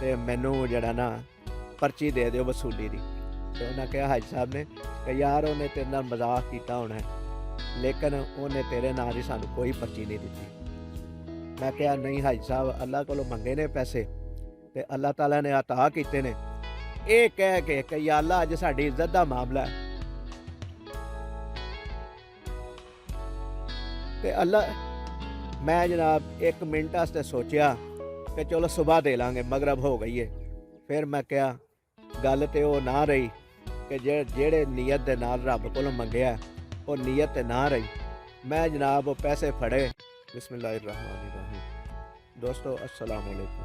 ਤੇ ਮੈਨੂੰ ਜਿਹੜਾ ਨਾ पर्ची दे दिओ वसूली दी। तो उन्हें कहा हाजी साहब ने कि यार उन्हें तेरे नाल मजाक किया होना है, लेकिन उन्हें तेरे नाल ही सानू कोई पर्ची नहीं दी। मैं कहा नहीं हाजी साहब अल्लाह कोलों मंगे ने पैसे ते अल्लाह ताला ने अता कीते ने, ये कह के कि या अल्लाह अज साडी इज्जत दा मामला है ते अल्लाह मैं जनाब एक मिनट वास्ते सोचा कि चलो सुबह दे लांगे, मगरब हो गई है। फिर मैं क्या गल तो वो ना रही कि जेड़े नीयत दे नाल रब कोलों मंगया वो नीयत ते ना रही। मैं जनाब वो पैसे फड़े। बिस्मिल्लाहिर्रहमानिर्रहीम। दोस्तों अस्सलाम वालेकुम।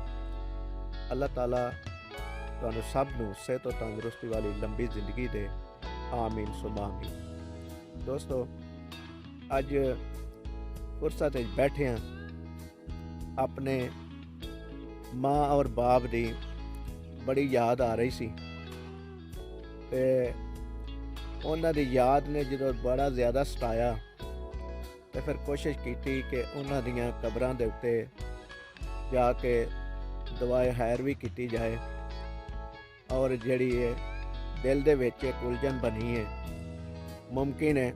अल्लाह ताला तुहानू सब नू सेहत और तंदुरुस्ती वाली लंबी जिंदगी दे, आमीन सुमा आमीन। दोस्तों अज फुरसत बैठे हैं, अपने माँ और बाप दी बड़ी याद आ रही सी ते उन्हां दी याद ने जो बड़ा ज़्यादा सताया तो फिर कोशिश की कि उन्हां दियां कबरां दे उत्ते जाके दुआए खैर भी की जाए और जिहड़ी दिल दे विच एक उलझन बनी है मुमकिन है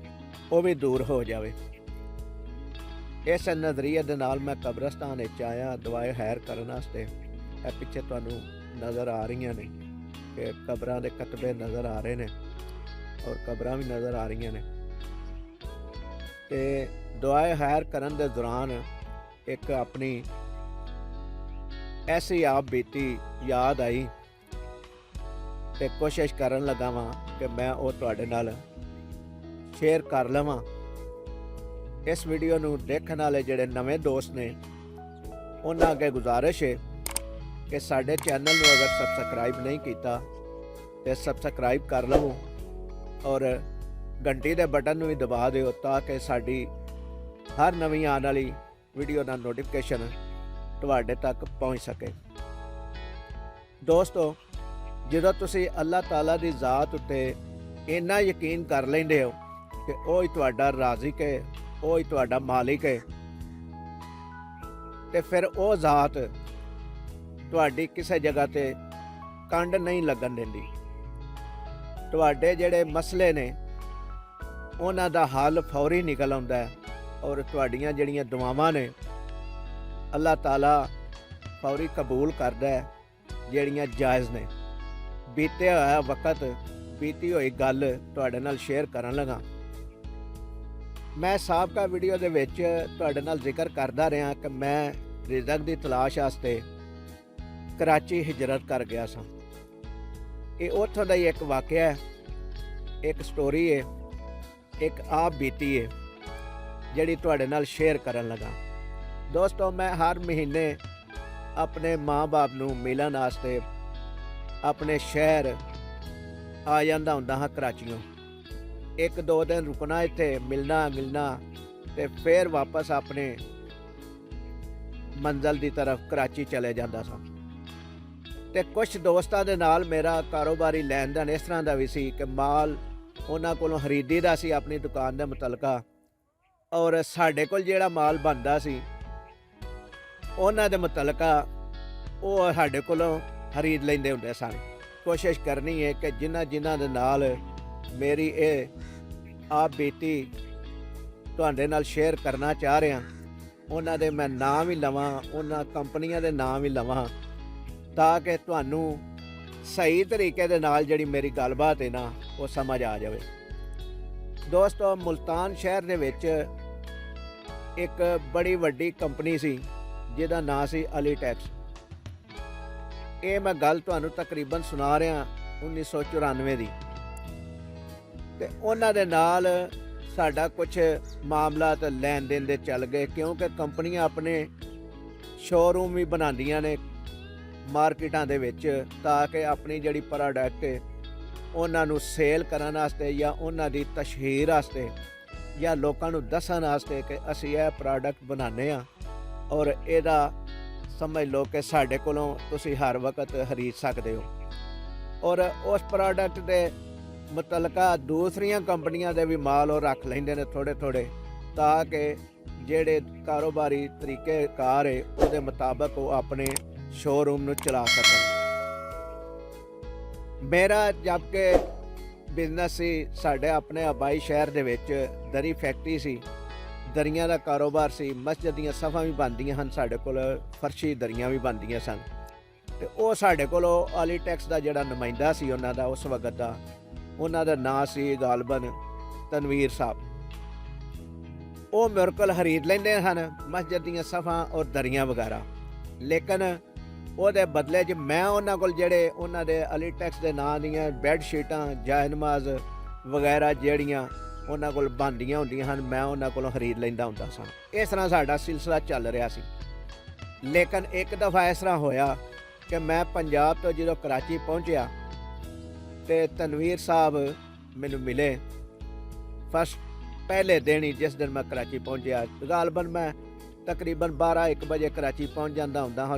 वो भी दूर हो जाए। इस नज़रिए दे नाल मैं कब्रस्तान आया दुआए खैर करने वास्ते। पिछे तुहानू नज़र आ रही ने कि कब्रां दे कतबे नज़र आ रहे हैं और कब्रां भी नज़र आ रही ने। ते दुआए खैर करन दे दौरान एक अपनी ऐसी आप बीती याद आई ते कोशिश करन लगा वां कि मैं वो तुहाडे नाल शेयर कर लवां। इस वीडियो नू देखण वाले जिहड़े नवे दोस्त ने उन्हां अगे गुजारिश है कि साडे चैनल नू अगर सबसक्राइब नहीं किया तो सबसक्राइब कर लवो और घंटी दे बटन नू भी दबा दिओ ताकि साडी हर नवीं आने वाली वीडियो का नोटिफिकेशन तुहाडे तक पहुँच सके। दोस्तों जदों तुसीं अल्लाह ताला दी ज़ात उत्ते इन्ना यकीन कर लैंदे हो कि वो ही तुहाडा राज़िक है, वो ही तुहाडा मालिक है, ते फिर वो ज़ात तुहाडी किसी जगह ते कंड नहीं लगन देंदी। तुहाडे जिहड़े मसले ने उन्हां दा हल फौरी निकल आउंदा है और तुहाडीआं जिहड़ियां दुआवां ने अल्लाह ताला फौरी कबूल करदा है, जिहड़ियां जायज़ ने। बीते होया वक्त बीती हुई गल तुहाडे नाल शेयर करन लगा। मैं साबका वीडियो दे विच तुहाडे नाल जिक्र करदा रहा कि मैं रिज़क दी तलाश वास्ते कराची हिजरत कर गया सा। ये उत्थों का ही एक वाकया है, एक स्टोरी है, एक आप बीती है जिहड़ी तुहाडे नाल शेयर करन लगा। दोस्तों मैं हर महीने अपने माँ बाप नू मिलन वास्ते अपने शहर आ जांदा हुंदा हाँ कराचीओं। एक दो दिन रुकना इत्थे मिलना ते फिर वापस अपने मंजिल की तरफ कराची चले जाता सा। ते कुछ दोस्तां दे नाल मेरा कारोबारी लैन देन इस तरह का भी सी कि माल उन्हां कोलों खरीदी दा सी अपनी दुकान दे मुतलका और साडे कोल जिहड़ा माल बनदा सी उन्हां दे मुतलका वो साडे कोलों खरीद लैंदे हुंदे सन। कोशिश करनी है कि जिन्हां दे नाल मेरी ये आप बीती तुहाडे नाल शेयर करना चाह रहा उन्हां दे मैं नाम ही लवां, उन्हां कंपनियां दे नाम ही लवां ताकि तुहानू सही तरीके दे नाल जिहड़ी मेरी गलबात है ना वो समझ आ जाए। दोस्तों मुल्तान शहर दे विच एक बड़ी वड्डी कंपनी सी जिहदा नाम सी अली टैक्स। ये मैं गल तुहानू तकरीबन सुना रहा 1994 दी। ते उन्हां दे नाल साडा कुछ मामला तो लैन देन दे चल गए क्योंकि कंपनियां अपने शोरूम भी बनांदियां ने मार्केटां दे विच ताकि अपनी जिहड़ी प्रोडक्ट उन्हां नू सेल करन वास्ते या उन्हां दी तशहीर वास्ते या लोकां नू दस्सण वास्ते कि असीं यह प्रोडक्ट बनाने आ और इहदा समझ लो कि साडे कोलों तुसीं हर वक्त खरीद सकदे हो। और उस प्रोडक्ट दे मुतलका दूसरियां कंपनियां दे भी माल और रख लेंदे ने थोड़े थोड़े ताकि जेड़े कारोबारी तरीकेकार है उहदे मुताबक वो अपने ਸ਼ੋਰੂਮ ਨੂੰ ਚਲਾ ਸਕਣ। ਮੇਰਾ ਜਦਕਿ ਬਿਜ਼ਨਸ ਸੀ, ਸਾਡੇ ਆਪਣੇ ਆਬਾਈ ਸ਼ਹਿਰ ਦੇ ਵਿੱਚ ਦਰੀ ਫੈਕਟਰੀ ਸੀ, ਦਰੀਆਂ ਦਾ ਕਾਰੋਬਾਰ ਸੀ, ਮਸਜਿਦ ਦੀਆਂ ਸਫਾਂ ਵੀ ਬਣਦੀਆਂ ਹਨ, ਸਾਡੇ ਕੋਲ ਫਰਸ਼ੀ ਦਰੀਆਂ ਵੀ ਬਣਦੀਆਂ ਸਨ। ਤੇ ਉਹ ਸਾਡੇ ਕੋਲੋਂ ਆਲੀਟੈਕਸ ਦਾ ਜਿਹੜਾ ਨੁਮਾਇੰਦਾ ਸੀ ਉਹਨਾਂ ਦਾ ਉਸ ਵਕਤ ਦਾ, ਉਹਨਾਂ ਦਾ ਨਾਂ ਸੀ ਗਾਲਬਨ ਤਨਵੀਰ ਸਾਹਿਬ। ਉਹ ਮੇਰੇ ਕੋਲ ਖਰੀਦ ਲੈਂਦੇ ਹਨ ਮਸਜਿਦ ਦੀਆਂ ਸਫਾਂ ਔਰ ਦਰੀਆਂ ਵਗੈਰਾ, ਲੇਕਿਨ ਉਹਦੇ ਬਦਲੇ 'ਚ ਮੈਂ ਉਹਨਾਂ ਕੋਲ ਜਿਹੜੇ ਉਹਨਾਂ ਦੇ ਆਲੀਟੈਕਸ ਦੇ ਨਾਂ ਦੀਆਂ ਬੈੱਡ ਸ਼ੀਟਾਂ, ਜਾਇਨਮਾਜ਼ ਵਗੈਰਾ ਜਿਹੜੀਆਂ ਉਹਨਾਂ ਕੋਲ ਬਣਦੀਆਂ ਹੁੰਦੀਆਂ ਹਨ, ਮੈਂ ਉਹਨਾਂ ਕੋਲੋਂ ਖਰੀਦ ਲੈਂਦਾ ਹੁੰਦਾ ਸਾਂ। ਇਸ ਤਰ੍ਹਾਂ ਸਾਡਾ ਸਿਲਸਿਲਾ ਚੱਲ ਰਿਹਾ ਸੀ। ਲੇਕਿਨ ਇੱਕ ਦਫਾ ਇਸ ਤਰ੍ਹਾਂ ਹੋਇਆ ਕਿ ਮੈਂ ਪੰਜਾਬ ਤੋਂ ਜਦੋਂ ਕਰਾਚੀ ਪਹੁੰਚਿਆ ਤੇ ਤਨਵੀਰ ਸਾਹਿਬ ਮੈਨੂੰ ਮਿਲੇ ਪਹਿਲੇ ਦਿਨ ਹੀ, ਜਿਸ ਦਿਨ ਮੈਂ ਕਰਾਚੀ ਪਹੁੰਚਿਆ। ਗਾਲਬਨ ਮੈਂ ਤਕਰੀਬਨ 12-1 ਵਜੇ ਕਰਾਚੀ ਪਹੁੰਚ ਜਾਂਦਾ ਹੁੰਦਾ ਹਾਂ।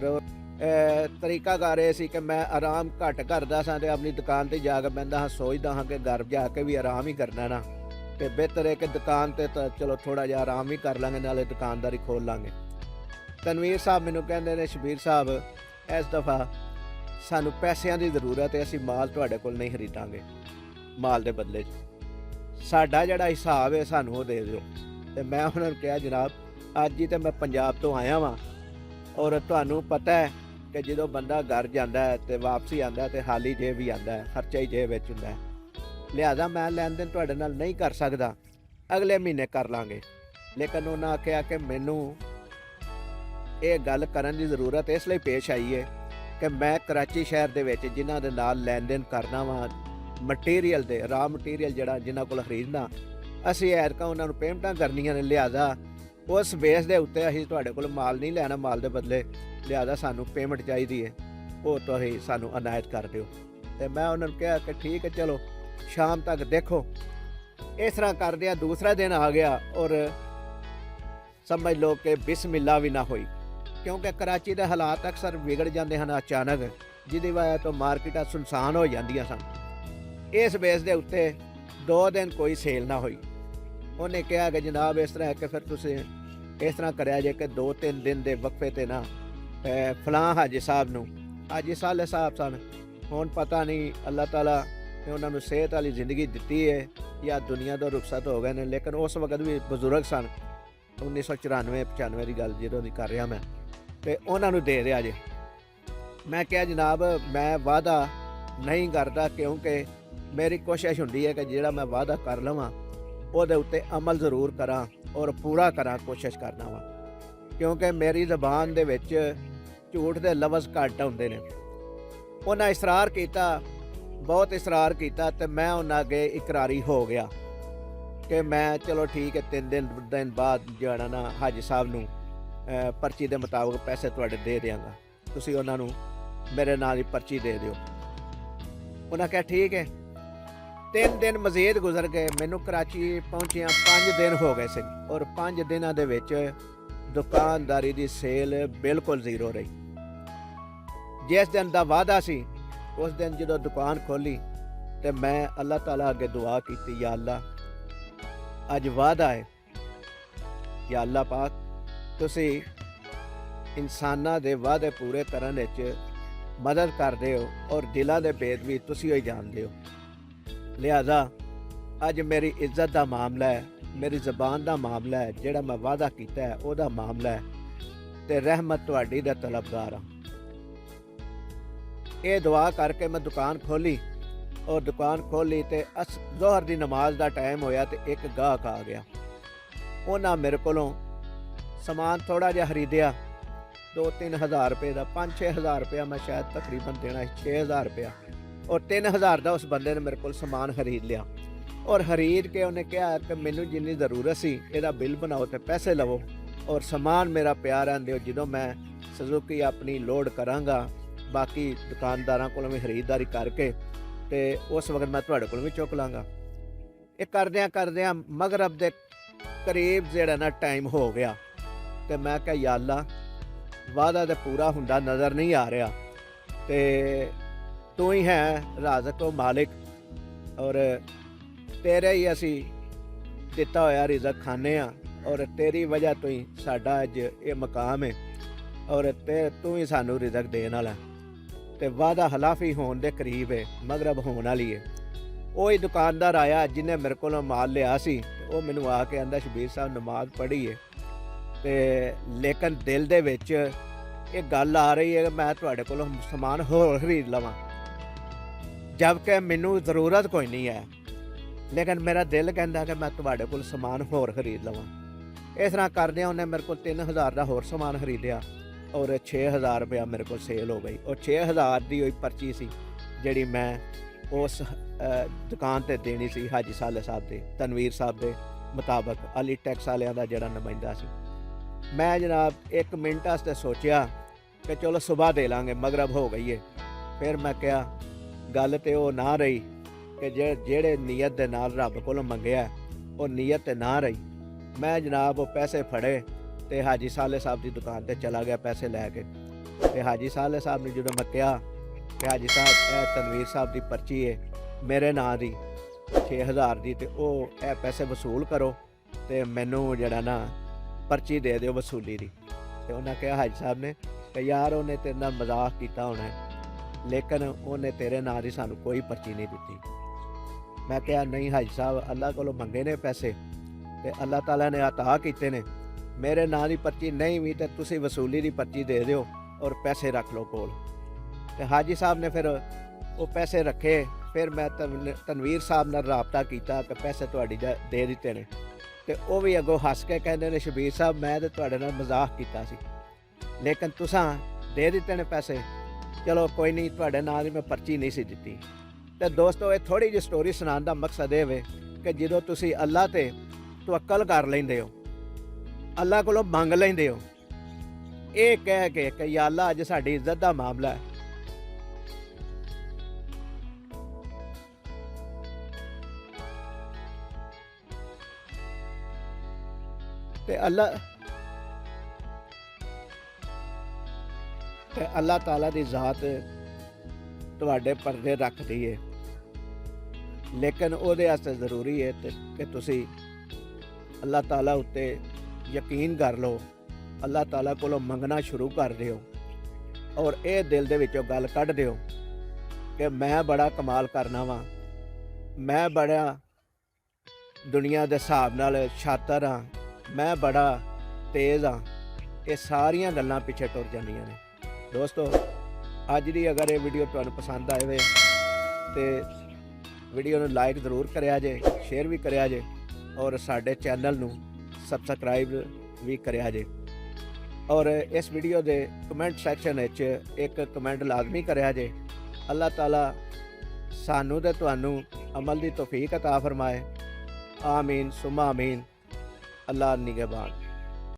ਤਰੀਕਾਕਾਰ ਇਹ ਸੀ ਕਿ ਮੈਂ ਆਰਾਮ ਘੱਟ ਕਰਦਾ ਸਾਂ ਤੇ ਆਪਣੀ ਦੁਕਾਨ ਤੇ ਜਾ ਕੇ ਬਹਿੰਦਾ ਹਾਂ। ਸੋਚਦਾ ਹਾਂ ਕਿ ਘਰ ਜਾ ਕੇ ਵੀ ਆਰਾਮ ਹੀ ਕਰਨਾ ਨਾ, ਤੇ ਬਿਹਤਰ ਹੈ ਕਿ ਦੁਕਾਨ ਤੇ ਤਾਂ ਚਲੋ ਥੋੜ੍ਹਾ ਜਿਹਾ ਆਰਾਮ ਹੀ ਕਰ ਲਾਂਗੇ, ਨਾਲੇ ਦੁਕਾਨਦਾਰੀ ਖੋਲ ਲਾਂਗੇ। ਤਨਵੀਰ ਸਾਹਿਬ ਮੈਨੂੰ ਕਹਿੰਦੇ ਨੇ, ਸ਼ਬੀਰ ਸਾਹਿਬ ਇਸ ਦਫਾ ਸਾਨੂੰ ਪੈਸਿਆਂ ਦੀ ਜ਼ਰੂਰਤ ਹੈ, ਅਸੀਂ ਮਾਲ ਤੁਹਾਡੇ ਕੋਲ ਨਹੀਂ ਖਰੀਦਾਂਗੇ, ਮਾਲ ਦੇ ਬਦਲੇ 'ਚ ਸਾਡਾ ਜਿਹੜਾ ਹਿਸਾਬ ਹੈ ਸਾਨੂੰ ਉਹ ਦੇ ਦਿਓ। ਤੇ ਮੈਂ ਉਹਨਾਂ ਨੂੰ ਕਿਹਾ, ਜਨਾਬ ਅੱਜ ਹੀ ਤਾਂ ਮੈਂ ਪੰਜਾਬ ਤੋਂ ਆਇਆ ਵਾਂ, ਔਰ ਤੁਹਾਨੂੰ ਪਤਾ ਹੈ ਕਿ ਜਦੋਂ ਬੰਦਾ ਘਰ ਜਾਂਦਾ ਹੈ ਤੇ ਵਾਪਸੀ ਆਉਂਦਾ ਤੇ ਖਾਲੀ ਜੇਬ ਵੀ ਆਉਂਦਾ ਹੈ, ਖਰਚਾ ਹੀ ਜੇਬ ਵਿੱਚ ਹੁੰਦਾ ਹੈ, ਲਿਹਾਜ਼ਾ ਮੈਂ ਲੈਣ ਦੇਣ ਤੁਹਾਡੇ ਨਾਲ ਨਹੀਂ ਕਰ ਸਕਦਾ, ਅਗਲੇ ਮਹੀਨੇ ਕਰ ਲਾਂਗੇ। ਲੇਕਿਨ ਉਹਨਾਂ ਆਖਿਆ ਕਿ ਮੈਨੂੰ ਇਹ ਗੱਲ ਕਰਨ ਦੀ ਜ਼ਰੂਰਤ ਇਸ ਲਈ ਪੇਸ਼ ਆਈ ਹੈ ਕਿ ਮੈਂ ਕਰਾਚੀ ਸ਼ਹਿਰ ਦੇ ਵਿੱਚ ਜਿਨ੍ਹਾਂ ਦੇ ਨਾਲ ਲੈਣ ਦੇਣ ਕਰਨਾ ਵਾ, ਮਟੀਰੀਅਲ ਦੇ ਰਾ ਮਟੀਰੀਅਲ ਜਿਹੜਾ ਜਿਨ੍ਹਾਂ ਕੋਲ ਖਰੀਦਣਾ, ਅਸੀਂ ਐਰਕਾਂ ਉਹਨਾਂ ਨੂੰ ਪੇਮੈਂਟਾਂ ਕਰਨੀਆਂ ਨੇ, ਲਿਹਾਜ਼ਾ ਉਸ ਬੇਸ ਦੇ ਉੱਤੇ ਅਸੀਂ ਤੁਹਾਡੇ ਕੋਲ ਮਾਲ ਨਹੀਂ ਲੈਣਾ ਮਾਲ ਦੇ ਬਦਲੇ, ਲਿਹਾਜ਼ਾ ਸਾਨੂੰ ਪੇਮੈਂਟ ਚਾਹੀਦੀ ਹੈ, ਉਹ ਤੁਸੀਂ ਸਾਨੂੰ ਅਨਾਇਤ ਕਰ ਦਿਓ। ਤੇ ਮੈਂ ਉਹਨਾਂ ਨੂੰ ਕਿਹਾ ਕਿ ਠੀਕ ਹੈ, ਚਲੋ ਸ਼ਾਮ ਤੱਕ ਦੇਖੋ। ਇਸ ਤਰ੍ਹਾਂ ਕਰਦਿਆਂ ਦੂਸਰਾ ਦਿਨ ਆ ਗਿਆ ਔਰ ਸਮਝ ਲਓ ਕਿ ਬਿਸਮਿਲ੍ਲਾ ਵੀ ਨਾ ਹੋਈ, ਕਿਉਂਕਿ ਕਰਾਚੀ ਦੇ ਹਾਲਾਤ ਅਕਸਰ ਵਿਗੜ ਜਾਂਦੇ ਹਨ ਅਚਾਨਕ, ਜਿਹਦੀ ਵਜ੍ਹਾ ਤੋਂ ਮਾਰਕੀਟਾਂ ਸੁਨਸਾਨ ਹੋ ਜਾਂਦੀਆਂ ਸਨ। ਇਸ ਬੇਸ ਦੇ ਉੱਤੇ 2 ਦਿਨ ਕੋਈ ਸੇਲ ਨਾ ਹੋਈ। ਉਹਨੇ ਕਿਹਾ ਕਿ ਜਨਾਬ ਇਸ ਤਰ੍ਹਾਂ ਹੈ ਕਿ ਫਿਰ ਤੁਸੀਂ ਇਸ ਤਰ੍ਹਾਂ ਕਰਿਆ ਜੇ ਕਿ 2-3 ਦਿਨ ਦੇ ਵਕਫੇ 'ਤੇ ਨਾ ਫਲਾਂ ਹਾਜੀ ਸਾਹਿਬ ਨੂੰ, ਹਾਜੀ ਸਾਲੇ ਸਾਹਿਬ ਸਨ, ਹੁਣ ਪਤਾ ਨਹੀਂ ਅੱਲਾਹ ਤਾਲਾ ਨੇ ਉਹਨਾਂ ਨੂੰ ਸਿਹਤ ਵਾਲੀ ਜ਼ਿੰਦਗੀ ਦਿੱਤੀ ਹੈ ਜਾਂ ਦੁਨੀਆ ਤੋਂ ਰੁਖਸਤ ਹੋ ਗਏ ਨੇ, ਲੇਕਿਨ ਉਸ ਵਕਤ ਵੀ ਬਜ਼ੁਰਗ ਸਨ, 1994-95 ਦੀ ਗੱਲ ਜਦੋਂ ਦੀ ਕਰ ਰਿਹਾ ਮੈਂ, ਤੇ ਉਹਨਾਂ ਨੂੰ ਦੇ ਦਿਆ ਜੇ। ਮੈਂ ਕਿਹਾ ਜਨਾਬ ਮੈਂ ਵਾਅਦਾ ਨਹੀਂ ਕਰਦਾ, ਕਿਉਂਕਿ ਮੇਰੀ ਕੋਸ਼ਿਸ਼ ਹੁੰਦੀ ਹੈ ਕਿ ਜਿਹੜਾ ਮੈਂ ਵਾਅਦਾ ਕਰ ਲਵਾਂ ਉਹਦੇ ਉੱਤੇ ਅਮਲ ਜ਼ਰੂਰ ਕਰਾਂ ਔਰ ਪੂਰਾ ਕਰਾਂ, ਕੋਸ਼ਿਸ਼ ਕਰਨਾ ਵਾ, ਕਿਉਂਕਿ ਮੇਰੀ ਜ਼ਬਾਨ ਦੇ ਵਿੱਚ ਝੂਠ ਦੇ ਲਫ਼ਜ਼ ਘੱਟ ਆਉਂਦੇ ਨੇ। ਉਹਨਾਂ ਇਸਰਾਰ ਕੀਤਾ, ਬਹੁਤ ਇਸਰਾਰ ਕੀਤਾ, ਤੇ ਮੈਂ ਉਹਨਾਂ ਅੱਗੇ ਇਕਰਾਰੀ ਹੋ ਗਿਆ ਕਿ ਮੈਂ ਚਲੋ ਠੀਕ ਹੈ 3 ਦਿਨ ਬਾਅਦ ਜਿਹੜਾ ਨਾ ਹਾਜੀ ਸਾਹਿਬ ਨੂੰ ਪਰਚੀ ਦੇ ਮੁਤਾਬਕ ਪੈਸੇ ਤੁਹਾਡੇ ਦੇ ਦਿਆਂਗਾ, ਤੁਸੀਂ ਉਹਨਾਂ ਨੂੰ ਮੇਰੇ ਨਾਲ ਹੀ ਪਰਚੀ ਦੇ ਦਿਓ। ਉਹਨਾਂ ਕਿਹਾ ਠੀਕ ਹੈ। 3 ਦਿਨ ਮਜ਼ੀਦ ਗੁਜ਼ਰ ਗਏ, ਮੈਨੂੰ ਕਰਾਚੀ ਪਹੁੰਚਿਆ 5 ਦਿਨ ਹੋ ਗਏ ਸੀ, ਔਰ 5 ਦਿਨਾਂ ਦੇ ਵਿੱਚ ਦੁਕਾਨਦਾਰੀ ਦੀ ਸੇਲ ਬਿਲਕੁਲ ਜ਼ੀਰੋ ਰਹੀ। ਜਿਸ ਦਿਨ ਦਾ ਵਾਅਦਾ ਸੀ ਉਸ ਦਿਨ ਜਦੋਂ ਦੁਕਾਨ ਖੋਲੀ ਤੇ ਮੈਂ ਅੱਲਾਹ ਤਾਲਾ ਅੱਗੇ ਦੁਆ ਕੀਤੀ, ਯਾ ਅੱਲਾ ਅੱਜ ਵਾਅਦਾ ਹੈ, ਯਾ ਅੱਲਾ ਪਾਕ ਤੁਸੀਂ ਇਨਸਾਨਾਂ ਦੇ ਵਾਅਦੇ ਪੂਰੇ ਕਰਨ ਵਿੱਚ ਮਦਦ ਕਰਦੇ ਹੋ ਔਰ ਦਿਲਾਂ ਦੇ ਭੇਦ ਵੀ ਤੁਸੀਂ ਹੀ ਜਾਣਦੇ ਹੋ, ਲਿਹਾਜ਼ਾ ਅੱਜ ਮੇਰੀ ਇੱਜ਼ਤ ਦਾ ਮਾਮਲਾ ਹੈ, ਮੇਰੀ ਜ਼ਬਾਨ ਦਾ ਮਾਮਲਾ ਹੈ, ਜਿਹੜਾ ਮੈਂ ਵਾਅਦਾ ਕੀਤਾ ਹੈ ਉਹਦਾ ਮਾਮਲਾ ਹੈ, ਤੇ ਰਹਿਮਤ ਤੁਹਾਡੀ ਦਾ ਤਲਬਗਾਰ ਹਾਂ। ਇਹ ਦੁਆ ਕਰਕੇ ਮੈਂ ਦੁਕਾਨ ਖੋਲੀ, ਔਰ ਦੁਕਾਨ ਖੋਲੀ ਤੇ ਜ਼ੋਹਰ ਦੀ ਨਮਾਜ਼ ਦਾ ਟਾਈਮ ਹੋਇਆ ਤੇ ਇੱਕ ਗਾਹਕ ਆ ਗਿਆ। ਉਹਨਾਂ ਮੇਰੇ ਕੋਲੋਂ ਸਮਾਨ ਥੋੜ੍ਹਾ ਜਿਹਾ ਖਰੀਦਿਆ, 2-3 ਹਜ਼ਾਰ ਰੁਪਏ ਦਾ, 5-6 ਹਜ਼ਾਰ ਰੁਪਇਆ ਮੈਂ ਸ਼ਾਇਦ ਤਕਰੀਬਨ ਦੇਣਾ, 6 ਹਜ਼ਾਰ ਰੁਪਇਆ, ਔਰ 3 ਹਜ਼ਾਰ ਦਾ ਉਸ ਬੰਦੇ ਨੇ ਮੇਰੇ ਕੋਲ ਸਮਾਨ ਖਰੀਦ ਲਿਆ। ਔਰ ਖਰੀਦ ਕੇ ਉਹਨੇ ਕਿਹਾ ਕਿ ਮੈਨੂੰ ਜਿੰਨੀ ਜ਼ਰੂਰਤ ਸੀ ਇਹਦਾ ਬਿੱਲ ਬਣਾਓ ਤੇ ਪੈਸੇ ਲਵੋ, ਔਰ ਸਮਾਨ ਮੇਰਾ ਪਿਆ ਰਹਿਣ ਦਿਓ, ਜਦੋਂ ਮੈਂ ਸੁਜ਼ੂਕੀ ਆਪਣੀ ਲੋਡ ਕਰਾਂਗਾ ਬਾਕੀ ਦੁਕਾਨਦਾਰਾਂ ਕੋਲੋਂ ਵੀ ਖਰੀਦਦਾਰੀ ਕਰਕੇ ਤੇ ਉਸ ਵਕਤ ਮੈਂ ਤੁਹਾਡੇ ਕੋਲ ਵੀ ਚੁੱਕ ਲਾਂਗਾ। ਇਹ ਕਰਦਿਆਂ ਮਗਰਬ ਦੇ ਕਰੀਬ ਜਿਹੜਾ ਨਾ ਟਾਈਮ ਹੋ ਗਿਆ, ਤੇ ਮੈਂ ਕਿਹਾ ਯਾ ਅੱਲਾ ਵਾਅਦਾ ਤਾਂ ਪੂਰਾ ਹੁੰਦਾ ਨਜ਼ਰ ਨਹੀਂ ਆ ਰਿਹਾ, ਤੇ ਤੂੰ ਹੀ ਹੈ ਰਾਜ਼ਕ ਓ ਮਾਲਿਕ, ਔਰ ਤੇਰੇ ਹੀ ਅਸੀਂ ਦਿੱਤਾ ਹੋਇਆ ਰਿਜ਼ਕ ਖਾਂਦੇ ਹਾਂ, ਔਰ ਤੇਰੀ ਵਜ੍ਹਾ ਤੋਂ ਹੀ ਸਾਡਾ ਅੱਜ ਇਹ ਮਕਾਮ ਹੈ, ਔਰ ਤੇ ਤੂੰ ਹੀ ਸਾਨੂੰ ਰਿਜ਼ਕ ਦੇਣ ਵਾਲਾ ਤੇ ਵਾਦਾ ਹਲਾਫੀ ਹੋਣ ਦੇ ਕਰੀਬ ਹੈ, ਮਗਰਬ ਹੋਣ ਵਾਲੀ ਹੈ। ਉਹ ਹੀ ਦੁਕਾਨਦਾਰ ਆਇਆ ਜਿਹਨੇ ਮੇਰੇ ਕੋਲੋਂ ਮਾਲ ਲਿਆ ਸੀ ਤੇ ਉਹ ਮੈਨੂੰ ਆ ਕੇ ਆਂਦਾ ਸ਼ਬੀਰ ਸਾਹਿਬ ਨਮਾਜ਼ ਪੜ੍ਹੀ ਹੈ ਤੇ ਲੇਕਿਨ ਦਿਲ ਦੇ ਵਿੱਚ ਇਹ ਗੱਲ ਆ ਰਹੀ ਹੈ ਕਿ ਮੈਂ ਤੁਹਾਡੇ ਕੋਲੋਂ ਸਮਾਨ ਹੋਰ ਖਰੀਦ ਲਵਾਂ, ਜਦਕਿ ਮੈਨੂੰ ਜ਼ਰੂਰਤ ਕੋਈ ਨਹੀਂ ਹੈ, ਲੇਕਿਨ ਮੇਰਾ ਦਿਲ ਕਹਿੰਦਾ ਕਿ ਮੈਂ ਤੁਹਾਡੇ ਕੋਲ ਸਮਾਨ ਹੋਰ ਖਰੀਦ ਲਵਾਂ। ਇਸ ਤਰ੍ਹਾਂ ਕਰਦਿਆਂ ਉਹਨੇ ਮੇਰੇ ਕੋਲ 3000 ਦਾ ਹੋਰ ਸਮਾਨ ਖਰੀਦਿਆ ਔਰ 6000 ਰੁਪਇਆ ਮੇਰੇ ਕੋਲ ਸੇਲ ਹੋ ਗਈ। ਉਹ 6000 ਦੀ ਹੋਈ ਪਰਚੀ ਸੀ ਜਿਹੜੀ ਮੈਂ ਉਸ ਦੁਕਾਨ ਤੇ ਦੇਣੀ ਸੀ ਹਾਜੀ ਸਾਲੇ ਸਾਹਿਬ ਦੇ, ਤਨਵੀਰ ਸਾਹਿਬ ਦੇ ਮੁਤਾਬਕ, ਅਲੀ ਟੈਕਸ ਵਾਲਿਆਂ ਦਾ ਜਿਹੜਾ ਨੁਮਾਇੰਦਾ ਸੀ। ਮੈਂ ਜਨਾਬ 1 ਮਿੰਟ ਵਾਸਤੇ ਸੋਚਿਆ ਕਿ ਚਲੋ ਸੁਬਾਹ ਦੇ ਲਾਂਗੇ, ਮਗਰਬ ਹੋ ਗਈ ਹੈ। ਫਿਰ ਮੈਂ ਕਿਹਾ ਗੱਲ ਤੇ ਉਹ ਨਾ ਰਹੀ ਕਿ ਜਿਹੜੇ ਨੀਅਤ ਦੇ ਨਾਲ ਰੱਬ ਕੋਲੋਂ ਮੰਗਿਆ ਉਹ ਨੀਅਤ ਤੇ ਨਾ ਰਹੀ। ਮੈਂ ਜਨਾਬ ਉਹ ਪੈਸੇ ਫੜੇ ਤੇ ਹਾਜੀ ਸਾਲੇ ਸਾਹਿਬ ਦੀ ਦੁਕਾਨ ਤੇ ਚਲਾ ਗਿਆ ਪੈਸੇ ਲੈ ਕੇ। ਤੇ ਹਾਜੀ ਸਾਲੇ ਸਾਹਿਬ ਨੇ ਜਦੋਂ ਮੈਂ ਕਿਹਾ ਕਿ ਹਾਜੀ ਸਾਹਿਬ ਇਹ ਤਨਵੀਰ ਸਾਹਿਬ ਦੀ ਪਰਚੀ ਹੈ ਮੇਰੇ ਨਾਂ ਦੀ 6000 ਦੀ, ਤੇ ਉਹ ਇਹ ਪੈਸੇ ਵਸੂਲ ਕਰੋ ਤੇ ਮੈਨੂੰ ਜਿਹੜਾ ਨਾ ਪਰਚੀ ਦੇ ਦਿਓ ਵਸੂਲੀ ਦੀ। ਤੇ ਉਹਨਾਂ ਕਿਹਾ ਹਾਜੀ ਸਾਹਿਬ ਨੇ ਕਿ ਯਾਰ ਉਹਨੇ ਤੇਰੇ ਨਾਲ ਮਜ਼ਾਕ ਕੀਤਾ ਹੋਣਾ, ਲੇਕਿਨ ਉਹਨੇ ਤੇਰੇ ਨਾਂ ਦੀ ਸਾਨੂੰ ਕੋਈ ਪਰਚੀ ਨਹੀਂ ਦਿੱਤੀ। ਮੈਂ ਕਿਹਾ ਨਹੀਂ ਹਾਜੀ ਸਾਹਿਬ, ਅੱਲਾ ਕੋਲੋਂ ਮੰਗੇ ਨੇ ਪੈਸੇ ਤੇ ਅੱਲਾਹ ਤਾਲਾ ਨੇ ਅਤਾ ਕੀਤੇ ਨੇ, ਮੇਰੇ ਨਾਂ ਦੀ ਪਰਚੀ ਨਹੀਂ ਵੀ ਤੇ ਤੁਸੀਂ ਵਸੂਲੀ ਦੀ ਪਰਚੀ ਦੇ ਦਿਓ ਔਰ ਪੈਸੇ ਰੱਖ ਲਓ ਕੋਲ। ਤੇ ਹਾਜੀ ਸਾਹਿਬ ਨੇ ਫਿਰ ਉਹ ਪੈਸੇ ਰੱਖੇ। ਫਿਰ ਮੈਂ ਤਨਵੀਰ ਸਾਹਿਬ ਨਾਲ ਰਾਬਤਾ ਕੀਤਾ ਕਿ ਪੈਸੇ ਤੁਹਾਡੀ ਦੇ ਦਿੱਤੇ ਨੇ, ਤੇ ਉਹ ਵੀ ਅੱਗੋਂ ਹੱਸ ਕੇ ਕਹਿੰਦੇ ਨੇ ਸ਼ਬੀਰ ਸਾਹਿਬ ਮੈਂ ਤਾਂ ਤੁਹਾਡੇ ਨਾਲ ਮਜ਼ਾਕ ਕੀਤਾ ਸੀ, ਲੇਕਿਨ ਤੁਸੀਂ ਦੇ ਦਿੱਤੇ ਨੇ ਪੈਸੇ, ਚਲੋ ਕੋਈ ਨਹੀਂ, ਤੁਹਾਡੇ ਨਾਲ ਹੀ ਮੈਂ ਪਰਚੀ ਨਹੀਂ ਸੀ ਦਿੱਤੀ। ਤੇ ਦੋਸਤੋ ਇਹ ਥੋੜ੍ਹੀ ਜਿਹੀ ਸਟੋਰੀ ਸੁਣਾਉਣ ਦਾ ਮਕਸਦ ਇਹ ਵੇ ਕਿ ਜਦੋਂ ਤੁਸੀਂ ਅੱਲਾ ਤੇ ਤਵੱਕਲ ਕਰ ਲੈਂਦੇ ਹੋ, ਅੱਲਾ ਕੋਲੋਂ ਮੰਗ ਲੈਂਦੇ ਹੋ ਇਹ ਕਹਿ ਕੇ ਕਿ ਯਾ ਅੱਲਾ ਅੱਜ ਸਾਡੀ ਇੱਜ਼ਤ ਦਾ ਮਾਮਲਾ ਹੈ, ਤੇ ਅੱਲਾਹ ਤਾਲਾ ਦੀ ਜ਼ਾਤ ਤੁਹਾਡੇ ਪਰਦੇ ਰੱਖਦੀ ਹੈ, ਲੇਕਿਨ ਉਹਦੇ ਵਾਸਤੇ ਜ਼ਰੂਰੀ ਹੈ ਕਿ ਤੁਸੀਂ ਅੱਲਾਹ ਤਾਲਾ ਉੱਤੇ ਯਕੀਨ ਕਰ ਲਓ, ਅੱਲਾਹ ਤਾਲਾ ਕੋਲੋਂ ਮੰਗਣਾ ਸ਼ੁਰੂ ਕਰ ਦਿਓ ਔਰ ਇਹ ਦਿਲ ਦੇ ਵਿੱਚੋਂ ਗੱਲ ਕੱਢ ਦਿਓ ਕਿ ਮੈਂ ਬੜਾ ਕਮਾਲ ਕਰਨਾ ਵਾਂ, ਮੈਂ ਬੜਾ ਦੁਨੀਆ ਦੇ ਹਿਸਾਬ ਨਾਲ ਸ਼ਾਤਰ ਹਾਂ, ਮੈਂ ਬੜਾ ਤੇਜ਼ ਹਾਂ। ਇਹ ਸਾਰੀਆਂ ਗੱਲਾਂ ਪਿੱਛੇ ਟੁਰ ਜਾਂਦੀਆਂ ਨੇ। ਦੋਸਤੋ ਅੱਜ ਦੀ ਅਗਰ ਇਹ ਵੀਡੀਓ ਤੁਹਾਨੂੰ ਪਸੰਦ ਆਵੇ ਤੇ ਵੀਡੀਓ ਨੂੰ ਲਾਈਕ ਜ਼ਰੂਰ ਕਰਿਆ ਜੇ, ਸ਼ੇਅਰ ਵੀ ਕਰਿਆ ਜੇ ਔਰ ਸਾਡੇ ਚੈਨਲ ਨੂੰ ਸਬਸਕ੍ਰਾਈਬ ਵੀ ਕਰਿਆ ਜੇ। ਔਰ ਇਸ ਵੀਡੀਓ ਦੇ ਕਮੈਂਟ ਸੈਕਸ਼ਨ ਵਿੱਚ ਇੱਕ ਕਮੈਂਟ ਲਾਜ਼ਮੀ ਕਰਿਆ ਜੇ। ਅੱਲਾਹ ਤਾਲਾ ਸਾਨੂੰ ਤੇ ਤੁਹਾਨੂੰ ਅਮਲ ਦੀ ਤੌਫੀਕ ਅਤਾ ਫਰਮਾਏ। ਆਮੀਨ ਸੁਮਾ ਆਮੀਨ। ਅੱਲਾਹ ਨਿਗਹਿਬਾਨ।